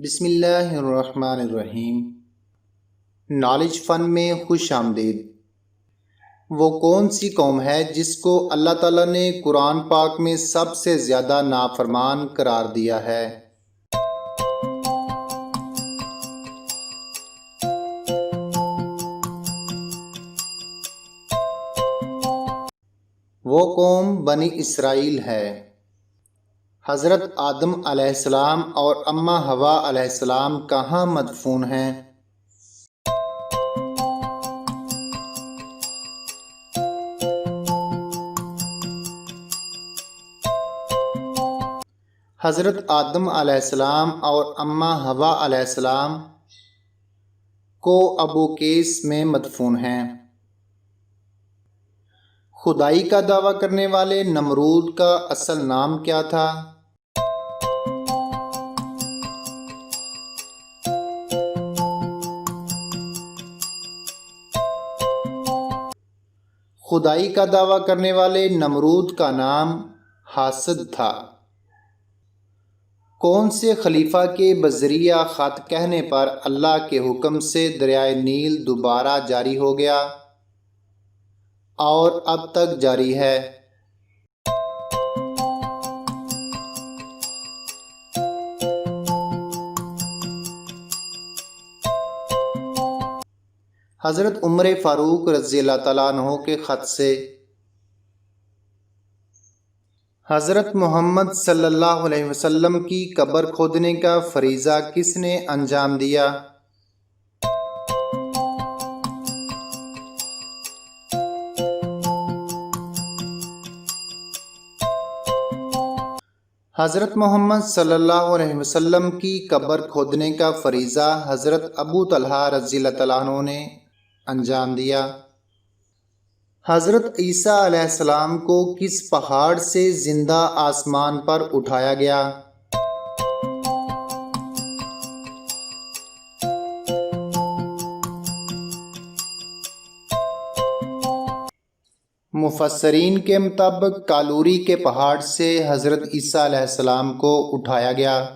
بسم اللہ الرحمن الرحیم۔ نالج فن میں خوش آمدید۔ وہ کون سی قوم ہے جس کو اللہ تعالیٰ نے قرآن پاک میں سب سے زیادہ نافرمان قرار دیا ہے؟ وہ قوم بنی اسرائیل ہے۔ حضرت آدم علیہ السلام اور اماں حوا علیہ السلام کہاں مدفون ہیں؟ حضرت آدم علیہ السلام اور اماں حوا علیہ السلام کو ابو کیس میں مدفون ہیں۔ خدائی کا دعویٰ کرنے والے نمرود کا اصل نام کیا تھا؟ خدائی کا دعویٰ کرنے والے نمرود کا نام حاسد تھا۔ کون سے خلیفہ کے بذریعہ خط کہنے پر اللہ کے حکم سے دریائے نیل دوبارہ جاری ہو گیا اور اب تک جاری ہے؟ حضرت عمر فاروق رضی اللہ تعالیٰ عنہ کے خط سے حضرت محمد صلی اللہ علیہ وسلم کی قبر کھودنے کا فریضہ کس نے انجام دیا؟ حضرت محمد صلی اللہ علیہ وسلم کی قبر کھودنے کا فریضہ حضرت ابو طلحہ رضی اللہ تعالیٰ عنہ نے انجام دیا۔ حضرت عیسیٰ علیہ السلام کو کس پہاڑ سے زندہ آسمان پر اٹھایا گیا؟ مفسرین کے مطابق کالوری کے پہاڑ سے حضرت عیسیٰ علیہ السلام کو اٹھایا گیا۔